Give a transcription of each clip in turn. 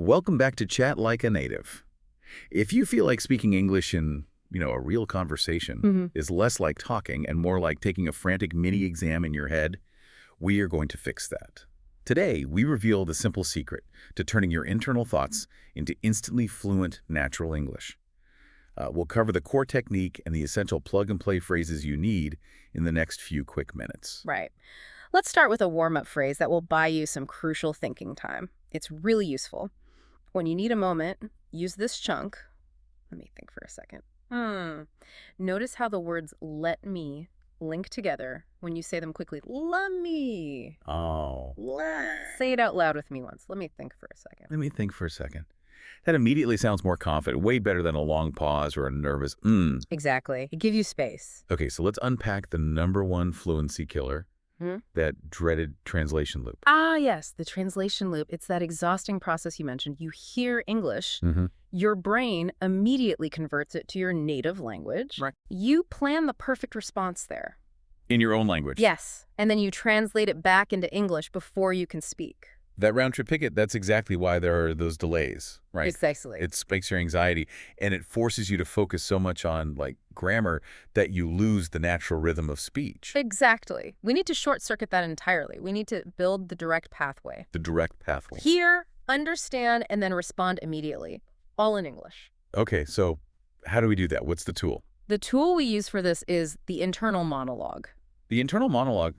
Welcome back to Chat Like a Native. If you feel like speaking English in, a real conversation is less like talking and more like taking a frantic mini exam in your head, we are going to fix that. Today, we reveal the simple secret to turning your internal thoughts into instantly fluent natural English. We'll cover the core technique and the essential plug-and-play phrases you need in the next few quick minutes. Right. Let's start with a warm-up phrase that will buy you some crucial thinking time. It's really useful. When you need a moment, use this chunk. Let me think for a second. Notice how the words let me link together when you say them quickly. Let me. Oh. Say it out loud with me once. Let me think for a second. Let me think for a second. That immediately sounds more confident, way better than a long pause or a nervous Exactly. It gives you space. Okay, so let's unpack the #1 fluency killer, that dreaded translation loop. Ah, yes, the translation loop. It's that exhausting process you mentioned. You hear English, your brain immediately converts it to your native language. Right. You plan the perfect response there. In your own language. Yes, and then you translate it back into English before you can speak. That round-trip ticket, that's exactly why there are those delays, right? Precisely. It spikes your anxiety, and it forces you to focus so much on, grammar that you lose the natural rhythm of speech. Exactly. We need to short-circuit that entirely. We need to build the direct pathway. The direct pathway. Hear, understand, and then respond immediately. All in English. Okay, so how do we do that? What's the tool? The tool we use for this is the internal monologue. The internal monologue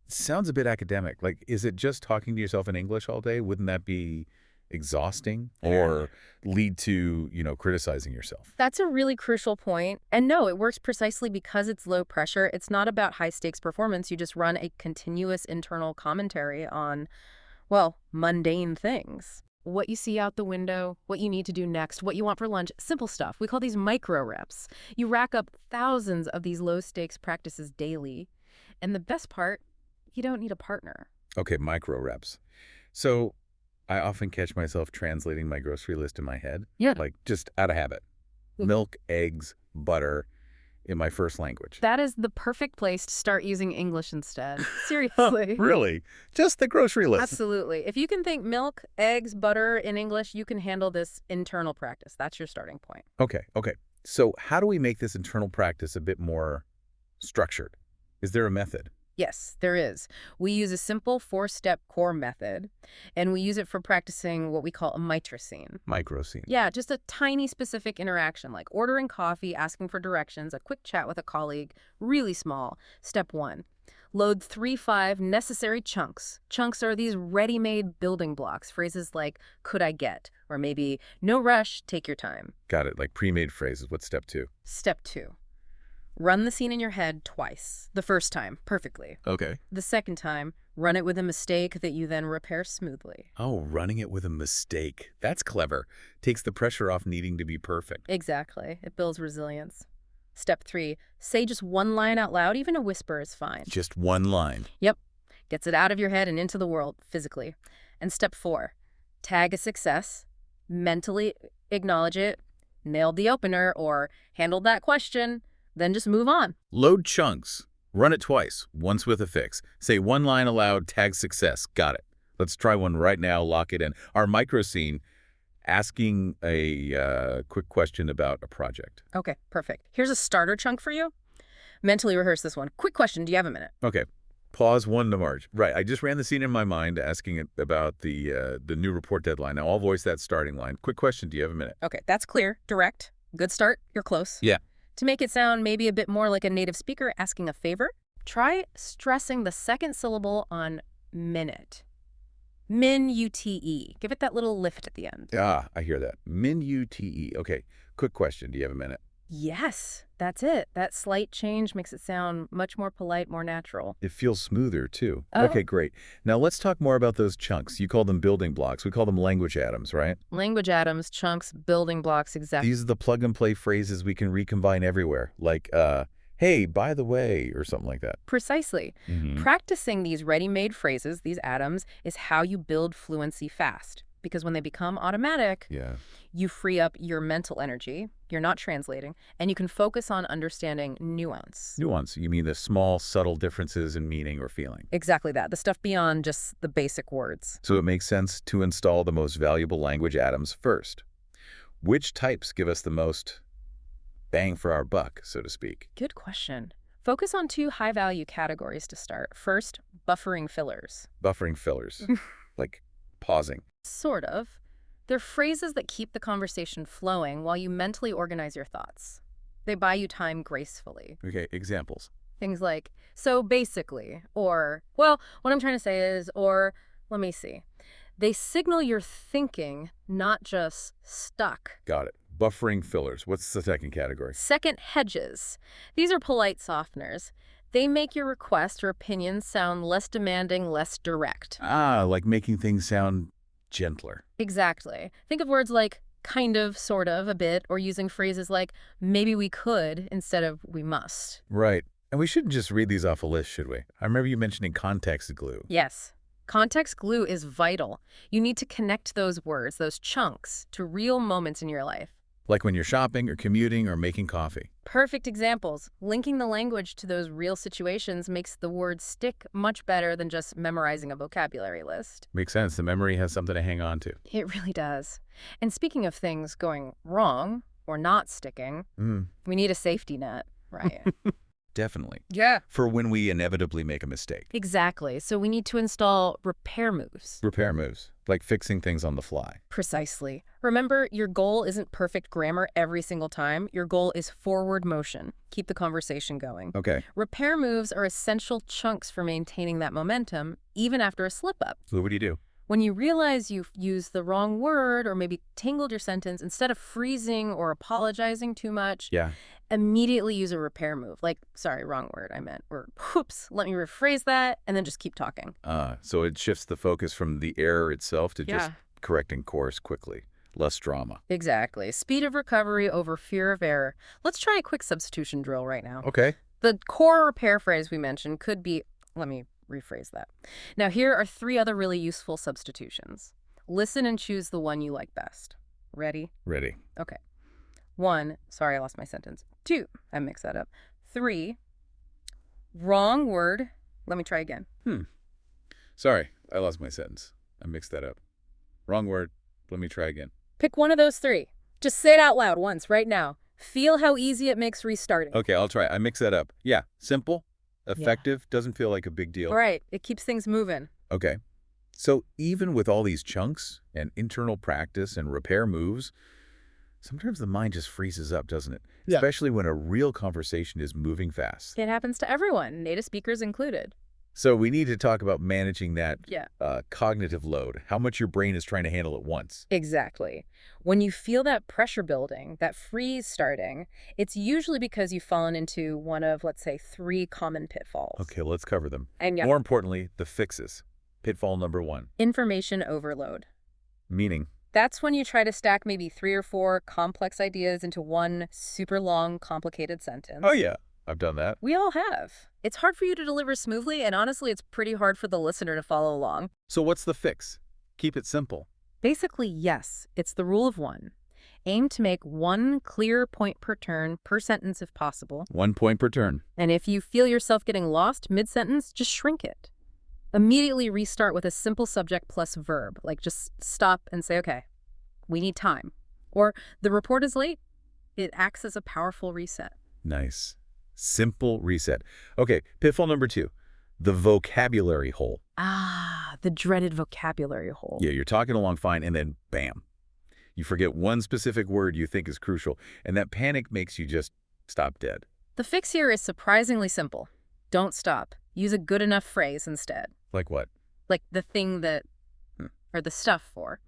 sounds a bit academic. Is it just talking to yourself in English all day? Wouldn't that be exhausting or lead to, criticizing yourself? That's a really crucial point. And no, it works precisely because it's low pressure. It's not about high-stakes performance. You just run a continuous internal commentary on, mundane things. What you see out the window, what you need to do next, what you want for lunch, simple stuff. We call these micro reps. You rack up thousands of these low-stakes practices daily. And the best part, you don't need a partner. Okay, micro reps. So I often catch myself translating my grocery list in my head. Yeah. Just out of habit. Milk, eggs, butter in my first language. That is the perfect place to start using English instead. Seriously. Really? Just the grocery list? Absolutely. If you can think milk, eggs, butter in English, you can handle this internal practice. That's your starting point. Okay. So how do we make this internal practice a bit more structured? Is there a method? Yes, there is. We use a simple 4-step core method, and we use it for practicing what we call a microscene. Microscene. Yeah, just a tiny specific interaction, like ordering coffee, asking for directions, a quick chat with a colleague, really small. Step 1. Load 3-5 necessary chunks. Chunks are these ready-made building blocks, phrases like, could I get? Or maybe, no rush, take your time. Got it, like pre-made phrases. What's step 2? Step 2. Run the scene in your head twice. The first time, perfectly. Okay. The second time, run it with a mistake that you then repair smoothly. Oh, running it with a mistake. That's clever. Takes the pressure off needing to be perfect. Exactly. It builds resilience. Step 3, say just one line out loud. Even a whisper is fine. Just one line. Yep. Gets it out of your head and into the world, physically. And step 4, tag a success. Mentally acknowledge it. Nailed the opener or handled that question. Then just move on. Load chunks. Run it twice, once with a fix. Say one line aloud, tag success. Got it. Let's try one right now, lock it in. Our micro scene, asking a quick question about a project. Okay, perfect. Here's a starter chunk for you. Mentally rehearse this one. Quick question, do you have a minute? Okay. Pause 1 to March. Right, I just ran the scene in my mind, asking it about the new report deadline. Now I'll voice that starting line. Quick question, do you have a minute? Okay, that's clear, direct. Good start, you're close. Yeah. To make it sound maybe a bit more like a native speaker asking a favor, try stressing the second syllable on minute. Min-U-T-E. Give it that little lift at the end. Ah, I hear that. Min-U-T-E. Okay, quick question. Do you have a minute? Yes, that's it. That slight change makes it sound much more polite, more natural. It feels smoother, too. Oh. Okay, great. Now let's talk more about those chunks. You call them building blocks. We call them language atoms, right? Language atoms, chunks, building blocks, exactly. These are the plug-and-play phrases we can recombine everywhere, like, hey, by the way, or something like that. Precisely. Practicing these ready-made phrases, these atoms, is how you build fluency fast. because when they become automatic, Yeah. you free up your mental energy, you're not translating, and you can focus on understanding nuance. Nuance. You mean the small, subtle differences in meaning or feeling. Exactly that, the stuff beyond just the basic words. So it makes sense to install the most valuable language atoms first. Which types give us the most bang for our buck, so to speak? Good question. Focus on 2 high-value categories to start. First, buffering fillers. Buffering fillers. Like pausing. Sort of. They're phrases that keep the conversation flowing while you mentally organize your thoughts. They buy you time gracefully. Okay, examples. Things like, so basically, or, well, what I'm trying to say is, or, let me see. They signal you're thinking, not just stuck. Got it. Buffering fillers. What's the second category? Second, hedges. These are polite softeners. They make your request or opinion sound less demanding, less direct. Ah, like making things sound gentler. Exactly. Think of words like kind of, sort of, a bit, or using phrases like maybe we could instead of we must. Right. And we shouldn't just read these off a list, should we? I remember you mentioning context glue. Yes. Context glue is vital. You need to connect those words, those chunks, to real moments in your life. Like when you're shopping or commuting or making coffee. Perfect examples. Linking the language to those real situations makes the words stick much better than just memorizing a vocabulary list. Makes sense. The memory has something to hang on to. It really does. And speaking of things going wrong or not sticking, we need a safety net, right? Definitely. Yeah. For when we inevitably make a mistake. Exactly. So we need to install repair moves. Repair moves, like fixing things on the fly. Precisely. Remember, your goal isn't perfect grammar every single time. Your goal is forward motion. Keep the conversation going. Okay. Repair moves are essential chunks for maintaining that momentum, even after a slip-up. So what do you do? When you realize you've used the wrong word or maybe tangled your sentence, instead of freezing or apologizing too much, immediately use a repair move. Like, sorry, wrong word, I meant. Or, whoops, let me rephrase that, and then just keep talking. So it shifts the focus from the error itself to just correcting course quickly. Less drama. Exactly. Speed of recovery over fear of error. Let's try a quick substitution drill right now. Okay. The core repair phrase we mentioned could be, let me rephrase that. Now, here are 3 other really useful substitutions. Listen and choose the one you like best. Ready? Ready. Okay. 1, sorry, I lost my sentence. 2, I mixed that up. 3, wrong word. Let me try again. Sorry, I lost my sentence. I mixed that up. Wrong word. Let me try again. Pick one of those 3. Just say it out loud once, right now. Feel how easy it makes restarting. Okay, I'll try. I mixed that up. Yeah, simple, effective, doesn't feel like a big deal. Right, it keeps things moving. Okay. So even with all these chunks and internal practice and repair moves, sometimes the mind just freezes up, doesn't it? Yeah. Especially when a real conversation is moving fast. It happens to everyone, native speakers included. So we need to talk about managing that Yeah. cognitive load, how much your brain is trying to handle at once. Exactly. When you feel that pressure building, that freeze starting, it's usually because you've fallen into one of, let's say, 3 common pitfalls. Okay, let's cover them. And More importantly, the fixes. Pitfall number 1. Information overload. Meaning? That's when you try to stack maybe 3 or 4 complex ideas into one super long, complicated sentence. Oh, yeah. I've done that. We all have. It's hard for you to deliver smoothly, and honestly, it's pretty hard for the listener to follow along. So what's the fix? Keep it simple. Basically, yes. It's the rule of 1. Aim to make 1 clear point per turn per sentence if possible. 1 point per turn. And if you feel yourself getting lost mid-sentence, just shrink it. Immediately restart with a simple subject plus verb, like just stop and say, okay, we need time. Or the report is late. It acts as a powerful reset. Nice. Simple reset. Okay, pitfall number 2, the vocabulary hole. Ah, the dreaded vocabulary hole. Yeah, you're talking along fine, and then bam. You forget one specific word you think is crucial, and that panic makes you just stop dead. The fix here is surprisingly simple. Don't stop. Use a good enough phrase instead. Like what? Like the thing that, or the stuff for.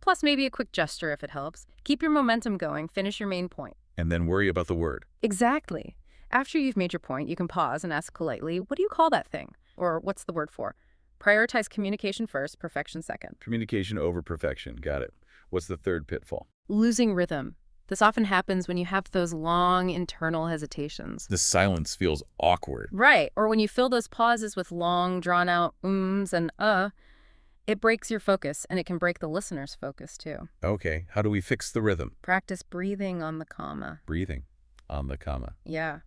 Plus maybe a quick gesture if it helps. Keep your momentum going, finish your main point. And then worry about the word. Exactly. After you've made your point, you can pause and ask politely, what do you call that thing? Or what's the word for? Prioritize communication first, perfection second. Communication over perfection. Got it. What's the third pitfall? Losing rhythm. This often happens when you have those long internal hesitations. The silence feels awkward. Right. Or when you fill those pauses with long, drawn-out ums and It breaks your focus, and it can break the listener's focus, too. Okay, how do we fix the rhythm? Practice breathing on the comma. Breathing on the comma. Yeah.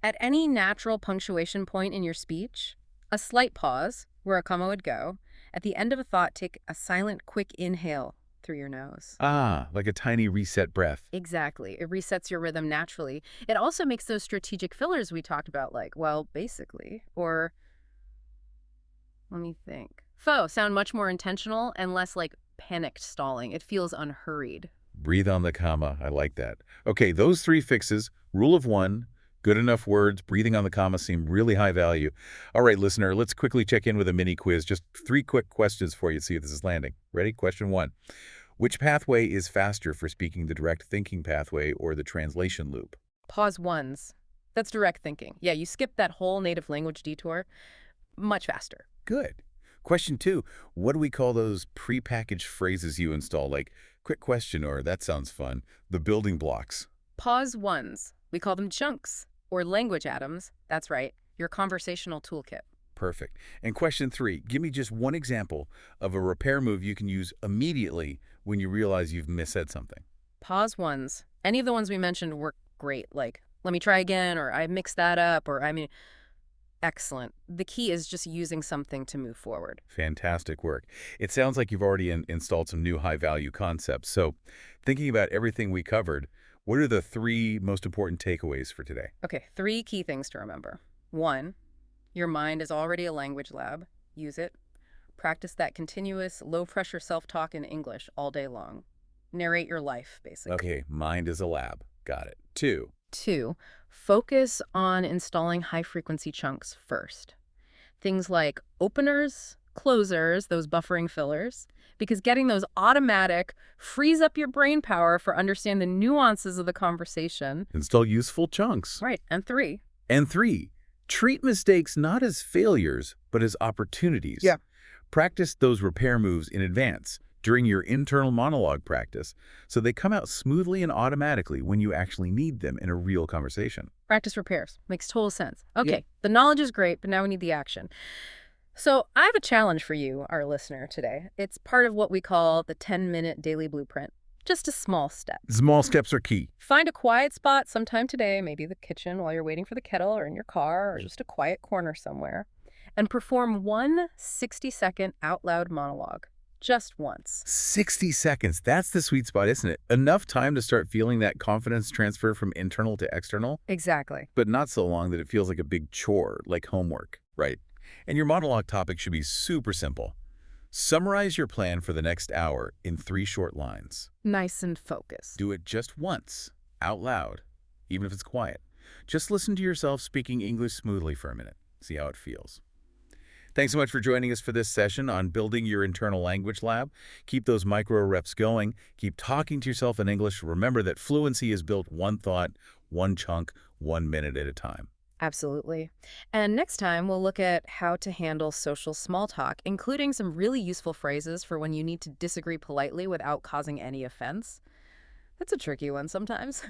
At any natural punctuation point in your speech, a slight pause, where a comma would go. At the end of a thought, take a silent, quick inhale through your nose. Ah, like a tiny reset breath. Exactly. It resets your rhythm naturally. It also makes those strategic fillers we talked about, like, well, basically, or let me think. Sound much more intentional and less like panicked stalling. It feels unhurried. Breathe on the comma. I like that. Okay, those three fixes, rule of one, good enough words, breathing on the comma seem really high value. All right, listener, let's quickly check in with a mini quiz. Just 3 quick questions for you to see if this is landing. Ready? Question 1. Which pathway is faster for speaking, the direct thinking pathway or the translation loop? Pause ones. That's direct thinking. Yeah, you skip that whole native language detour much faster. Good. Question 2. What do we call those prepackaged phrases you install, like quick question or that sounds fun, the building blocks? Pause ones. We call them chunks or language atoms. That's right, your conversational toolkit. Perfect. And question 3, give me just one example of a repair move you can use immediately when you realize you've missaid something. Pause ones. Any of the ones we mentioned work great, like, let me try again, or I mixed that up, or excellent. The key is just using something to move forward. Fantastic work. It sounds like you've already installed some new high-value concepts. So thinking about everything we covered, what are the 3 most important takeaways for today? Okay, 3 key things to remember. 1, your mind is already a language lab. Use it. Practice that continuous, low-pressure self-talk in English all day long. Narrate your life, basically. Okay, mind is a lab. Got it. 2. 2, focus on installing high-frequency chunks first. Things like openers, closers, those buffering fillers, because getting those automatic frees up your brain power for understanding the nuances of the conversation. Install useful chunks. Right. And 3. And 3, treat mistakes not as failures, but as opportunities. Yeah. Practice those repair moves in advance during your internal monologue practice so they come out smoothly and automatically when you actually need them in a real conversation. Practice repairs. Makes total sense. Okay, Yeah. The knowledge is great, but now we need the action. So I have a challenge for you, our listener, today. It's part of what we call the 10-minute daily blueprint. Just a small step. Small steps are key. Find a quiet spot sometime today, maybe the kitchen while you're waiting for the kettle or in your car or just a quiet corner somewhere, and perform one 60-second out-loud monologue. Just once. 60 seconds. That's the sweet spot, isn't it? Enough time to start feeling that confidence transfer from internal to external, Exactly. but not so long that it feels like a big chore, like homework, right? And your monologue topic should be super simple. Summarize your plan for the next hour in 3 short lines. Nice and focused. Do it just once, out loud, even if it's quiet. Just listen to yourself speaking English smoothly for a minute. See how it feels. Thanks so much for joining us for this session on building your internal language lab. Keep those micro reps going. Keep talking to yourself in English. Remember that fluency is built one thought, one chunk, 1 minute at a time. Absolutely. And next time, we'll look at how to handle social small talk, including some really useful phrases for when you need to disagree politely without causing any offense. That's a tricky one sometimes.